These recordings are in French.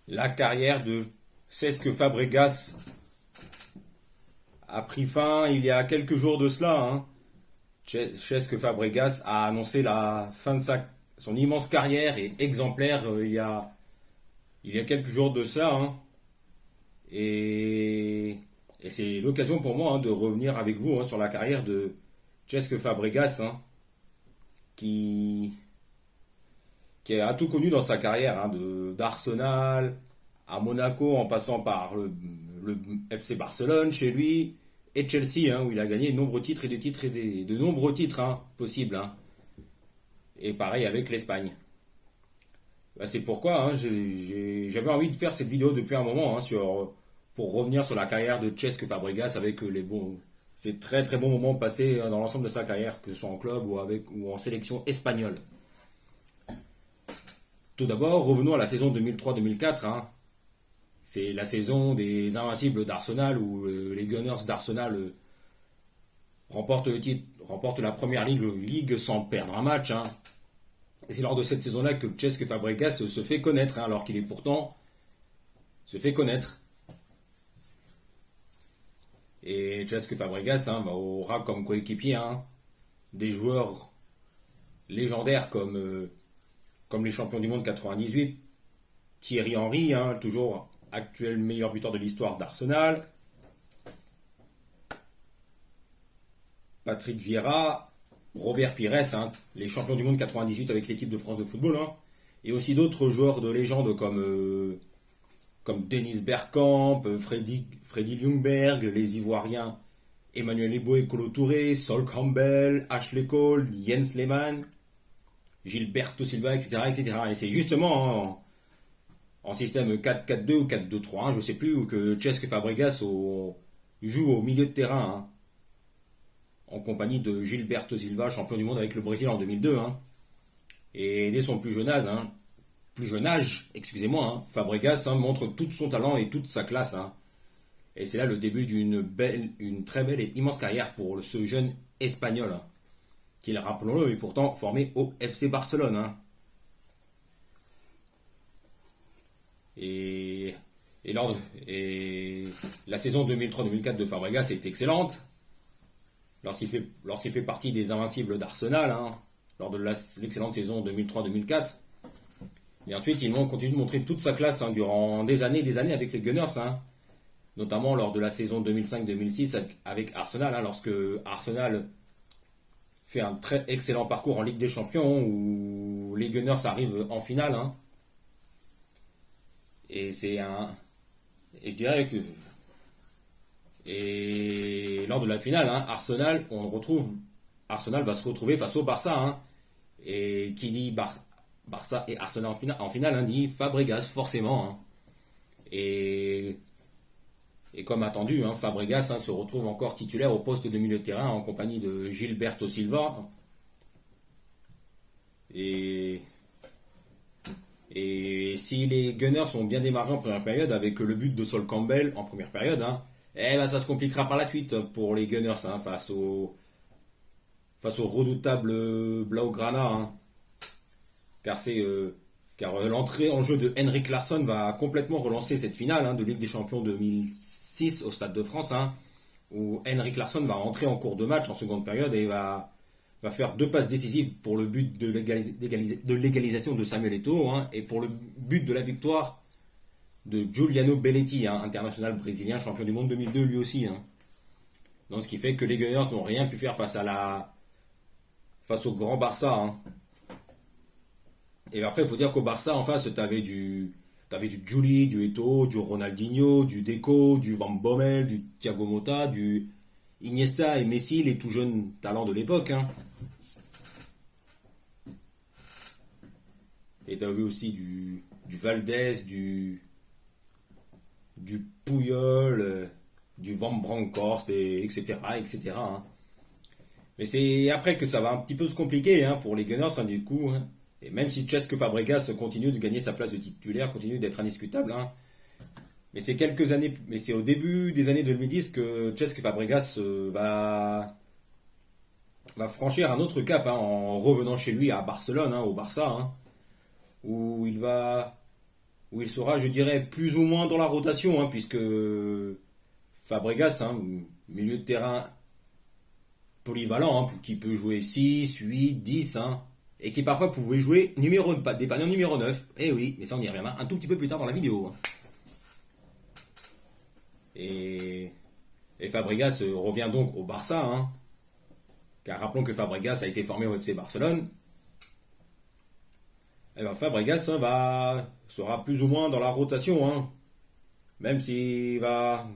La carrière de Cesc Fabregas a pris fin il y a quelques jours de cela, hein. Cesc Fabregas a annoncé la fin de son immense carrière et exemplaire il y a quelques jours de cela, hein. Et, et c'est l'occasion pour moi, hein, de revenir avec vous, hein, sur la carrière de Cesc Fabregas, hein, qui, qui a tout connu dans sa carrière, hein, d'Arsenal à Monaco en passant par le FC Barcelone chez lui et Chelsea, hein, où il a gagné de nombreux titres et de nombreux titres, hein, possibles, hein. Et pareil avec l'Espagne. Bah, c'est pourquoi, hein, j'avais envie de faire cette vidéo depuis un moment, hein, pour revenir sur la carrière de Cesc Fabregas avec ces très très bons moments passés, hein, dans l'ensemble de sa carrière, que ce soit en club ou en sélection espagnole. Tout d'abord, revenons à la saison 2003-2004, hein. C'est la saison des Invincibles d'Arsenal où les Gunners d'Arsenal remportent le titre, remportent la première ligue sans perdre un match, hein. Et c'est lors de cette saison-là que Cesc Fabregas se fait connaître, hein, alors qu'il est pourtant se fait connaître. Et Cesc Fabregas, hein, aura comme coéquipier, hein, des joueurs légendaires comme les champions du monde 98, Thierry Henry, hein, toujours actuel meilleur buteur de l'histoire d'Arsenal, Patrick Vieira, Robert Pires, hein, les champions du monde 98 avec l'équipe de France de football, hein, et aussi d'autres joueurs de légende comme Dennis Bergkamp, Freddy Ljungberg, les Ivoiriens Emmanuel Ebo et Kolo Touré, Sol Campbell, Ashley Cole, Jens Lehmann, Gilberto Silva, etc. etc. Et c'est justement en système 4-4-2 ou 4-2-3, hein, je ne sais plus, où que Cesc Fabregas joue au milieu de terrain, hein, en compagnie de Gilberto Silva, champion du monde avec le Brésil en 2002, hein. Et dès son plus jeune âge, excusez-moi, hein, Fabregas, hein, montre tout son talent et toute sa classe, hein. Et c'est là le début une très belle et immense carrière pour ce jeune espagnol, hein, qui, rappelons-le, est pourtant formé au FC Barcelone, hein. Et, et la saison 2003-2004 de Fabregas est excellente lorsqu'il fait partie des Invincibles d'Arsenal, hein, lors de l'excellente saison 2003-2004. Et ensuite, il continue de montrer toute sa classe, hein, durant des années avec les Gunners, hein, notamment lors de la saison 2005-2006 avec Arsenal, hein, lorsque Arsenal fait un très excellent parcours en Ligue des Champions où les Gunners arrivent en finale, hein. Et c'est un. Et je dirais que. Et lors de la finale, hein, Arsenal va se retrouver face au Barça, hein. Et qui dit Barça et Arsenal en finale, hein, dit Fabregas, forcément, hein. Et, et comme attendu, hein, Fabregas, hein, se retrouve encore titulaire au poste de milieu de terrain en compagnie de Gilberto Silva. Et, et si les Gunners ont bien démarré en première période avec le but de Sol Campbell en première période, hein, eh ben ça se compliquera par la suite pour les Gunners, hein, face au redoutable Blaugrana, hein. car c'est car l'entrée en jeu de Henrik Larsson va complètement relancer cette finale, hein, de Ligue des Champions 2006 au Stade de France, hein, où Henrik Larsson va entrer en cours de match en seconde période et va faire deux passes décisives pour le but de l'égalisation de Samuel Eto'o, hein, et pour le but de la victoire de Giuliano Belletti, hein, international brésilien, champion du monde 2002 lui aussi, hein. Donc ce qui fait que les Gunners n'ont rien pu faire face au grand Barça, hein. Et après, il faut dire qu'au Barça, en face, t'avais du Juli, du Eto'o, du Ronaldinho, du Deco, du Van Bommel, du Thiago Motta, du Iniesta et Messi, les tout jeunes talents de l'époque, hein. Et t'avais aussi du Valdés, du Puyol, du Van Bronckhorst, etc., etc., hein. Mais c'est après que ça va un petit peu se compliquer, hein, pour les Gunners, hein, du coup, hein. Et même si Cesc Fabregas continue de gagner sa place de titulaire, continue d'être indiscutable, hein. Mais c'est quelques années, mais c'est au début des années 2010 que Cesc Fabregas va franchir un autre cap, hein, en revenant chez lui à Barcelone, hein, au Barça, hein, où où il sera, je dirais, plus ou moins dans la rotation, hein, puisque Fabregas, hein, milieu de terrain polyvalent, hein, qui peut jouer 6, 8, 10, hein, et qui parfois pouvait jouer dépanner en numéro 9. Eh oui, mais ça on y reviendra un tout petit peu plus tard dans la vidéo, hein. Et, et Fabregas revient donc au Barça, hein, car rappelons que Fabregas a été formé au FC Barcelone. Et ben Fabregas, hein, sera plus ou moins dans la rotation, hein, même s'il va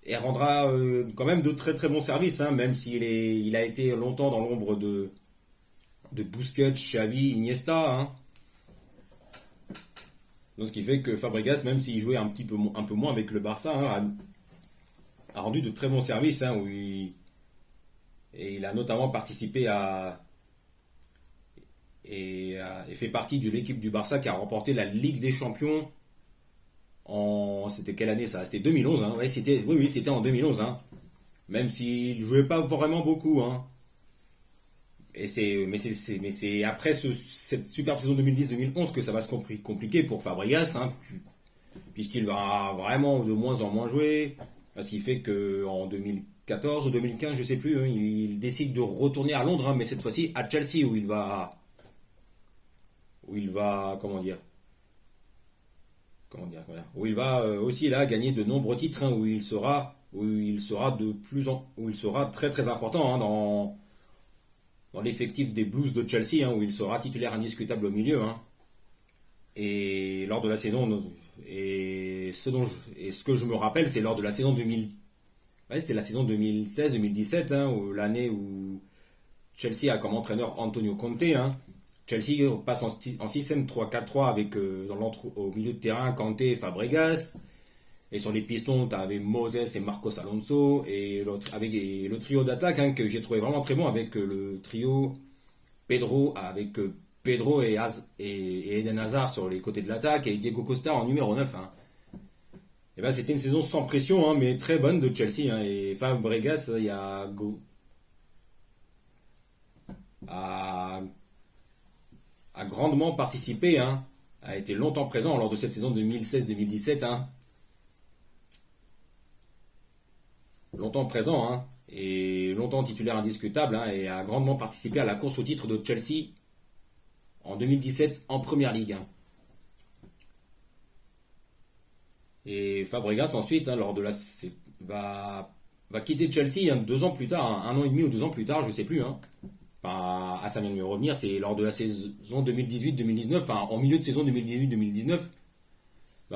et rendra quand même de très très bons services, hein, même il a été longtemps dans l'ombre de Busquets, Xavi, Iniesta, hein. Donc ce qui fait que Fabregas, même s'il jouait un peu moins avec le Barça, hein, a rendu de très bons services, hein, et il a notamment participé et fait partie de l'équipe du Barça qui a remporté la Ligue des Champions c'était quelle année ça? C'était 2011, hein. Ouais, oui, c'était en 2011, hein. Même s'il jouait pas vraiment beaucoup, hein. Mais c'est après cette superbe saison 2010-2011 que ça va se compliquer pour Fabregas, hein, puisqu'il va vraiment de moins en moins jouer. Ce qui fait qu'en 2014 ou 2015, je sais plus, hein, il décide de retourner à Londres, hein, mais cette fois-ci à Chelsea où il va, où il va aussi là gagner de nombreux titres, hein, où il sera très très important, hein, dans l'effectif des Blues de Chelsea, hein, où il sera titulaire indiscutable au milieu, hein. Et lors de la saison, ce que je me rappelle, c'est lors de la saison 2000, ouais, c'était la saison 2016-2017, hein, l'année où Chelsea a comme entraîneur Antonio Conte, hein. Chelsea passe en système 3-4-3 avec au milieu de terrain Kanté et Fabregas. Et sur les pistons, tu avais Moses et Marcos Alonso. Et le trio d'attaque, hein, que j'ai trouvé vraiment très bon avec le trio Pedro et Eden Hazard sur les côtés de l'attaque et Diego Costa en numéro 9, hein. Et ben, c'était une saison sans pression, hein, mais très bonne de Chelsea, hein. Et Fabregas, a grandement participé, hein, a été longtemps présent lors de cette saison 2016-2017, hein. Longtemps présent, hein, et longtemps titulaire indiscutable, hein, et a grandement participé à la course au titre de Chelsea en 2017 en Première Ligue, hein. Et Fabregas ensuite, hein, va quitter Chelsea, hein, 2 ans plus tard, hein, 1 an et demi ou 2 ans plus tard, je sais plus, hein. Enfin, ça vient de me revenir, c'est lors de la saison 2018-2019, enfin, en milieu de saison 2018-2019,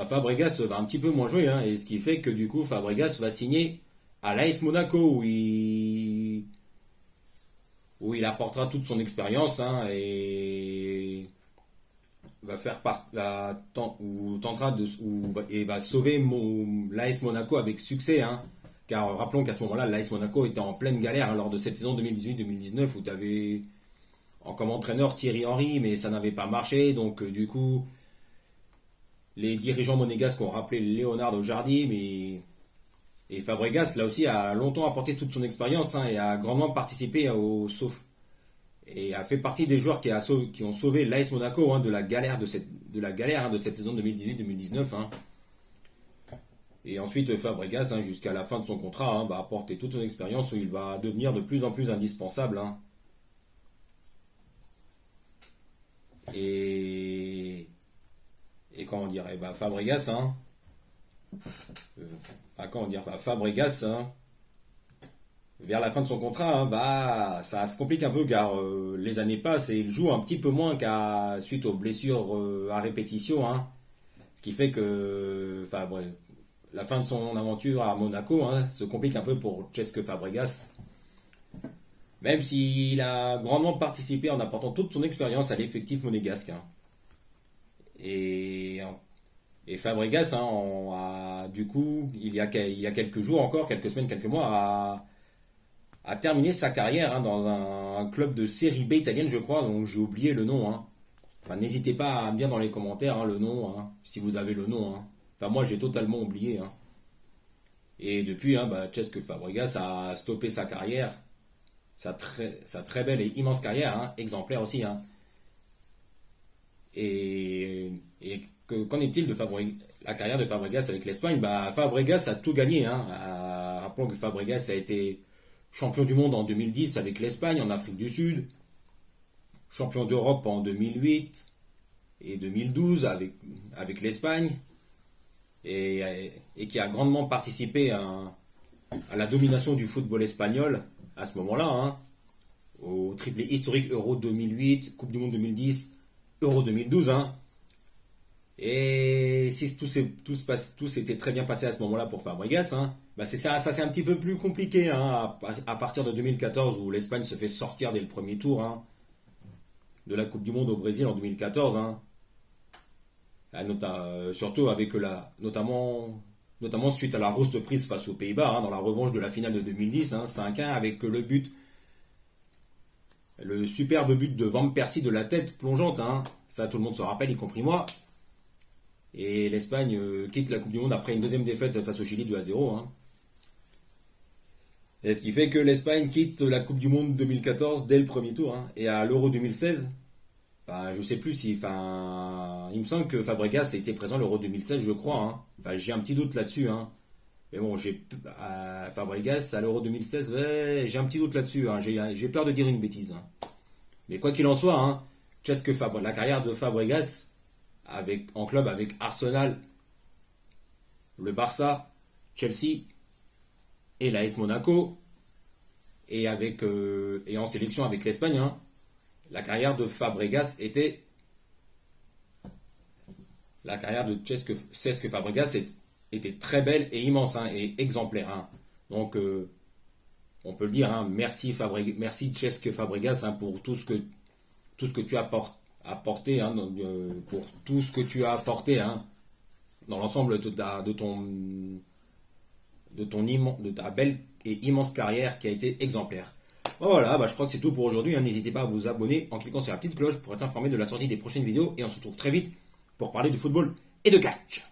Fabregas va un petit peu moins jouer, hein, et ce qui fait que du coup Fabregas va signer à l'AS Monaco où il apportera toute son expérience, hein, et va faire ou tentera et va sauver l'AS Monaco avec succès, hein. Car rappelons qu'à ce moment-là, l'AS Monaco était en pleine galère, hein, lors de cette saison 2018-2019 où tu avais comme entraîneur Thierry Henry, mais ça n'avait pas marché. Donc du coup, les dirigeants monégasques ont rappelé Leonardo Jardim et Fabregas, là aussi, a longtemps apporté toute son expérience, hein, et a grandement participé et a fait partie des joueurs qui ont sauvé l'AS Monaco, hein, de la galère de cette saison 2018-2019, hein. Et ensuite, Fabregas, hein, jusqu'à la fin de son contrat, hein, va apporter toute son expérience où il va devenir de plus en plus indispensable, hein. Et comment dire, Fabregas, hein, Fabregas, hein, vers la fin de son contrat, hein, ça se complique un peu car les années passent et il joue un petit peu moins suite aux blessures à répétition, hein. Ce qui fait que, la fin de son aventure à Monaco, hein, se complique un peu pour Cesc Fabregas. Même s'il a grandement participé en apportant toute son expérience à l'effectif monégasque, hein. Et Fabregas, hein, du coup, il y a quelques jours encore, quelques semaines, quelques mois, a terminé sa carrière, hein, dans un club de série B italienne, je crois, donc j'ai oublié le nom, hein. Enfin, n'hésitez pas à me dire dans les commentaires, hein, le nom, hein, si vous avez le nom, hein. Enfin, moi, j'ai totalement oublié, hein. Et depuis, hein, Cesc Fabregas a stoppé sa carrière, sa très belle et immense carrière, hein, exemplaire aussi, hein. Et qu'en est-il de la carrière de Fabregas avec l'Espagne? Bah, Fabregas a tout gagné, hein. Rappelons que Fabregas a été champion du monde en 2010 avec l'Espagne, en Afrique du Sud, champion d'Europe en 2008 et 2012 avec l'Espagne, et qui a grandement participé à la domination du football espagnol à ce moment-là, hein, au triplé historique Euro 2008, Coupe du Monde 2010, Euro 2012. Hein. Et si tout s'était très bien passé à ce moment-là pour Fabregas, hein, bah ça c'est un petit peu plus compliqué, hein, à partir de 2014 où l'Espagne se fait sortir dès le premier tour, hein, de la Coupe du Monde au Brésil en 2014. Hein. Surtout avec notamment suite à la rouste prise face aux Pays-Bas, hein, dans la revanche de la finale de 2010, hein, 5-1, avec le superbe but de Van Persie de la tête plongeante, hein. Ça tout le monde se rappelle, y compris moi. Et l'Espagne quitte la Coupe du Monde après une deuxième défaite face au Chili 2-0. Hein. Et ce qui fait que l'Espagne quitte la Coupe du Monde 2014 dès le premier tour. Hein. Et à l'Euro 2016, je sais plus si... il me semble que Fabregas a été présent à l'Euro 2016, je crois. Hein. J'ai un petit doute là-dessus. Hein. Mais bon, Fabregas à l'Euro 2016, ouais, j'ai un petit doute là-dessus. Hein. J'ai peur de dire une bêtise. Hein. Mais quoi qu'il en soit, hein, la carrière de Fabregas en club avec Arsenal, le Barça, Chelsea et l'AS Monaco, et en sélection avec l'Espagne, hein, la carrière de Fabregas la carrière de Cesc Fabregas était très belle et immense, hein, et exemplaire. Hein. Donc on peut le dire, hein, merci Cesc Fabregas, hein, pour tout ce que tu as apporté, hein, pour tout ce que tu as apporté, hein, dans l'ensemble de ta belle et immense carrière qui a été exemplaire. Voilà, je crois que c'est tout pour aujourd'hui. Hein. N'hésitez pas à vous abonner en cliquant sur la petite cloche pour être informé de la sortie des prochaines vidéos, et on se retrouve très vite pour parler de football et de catch.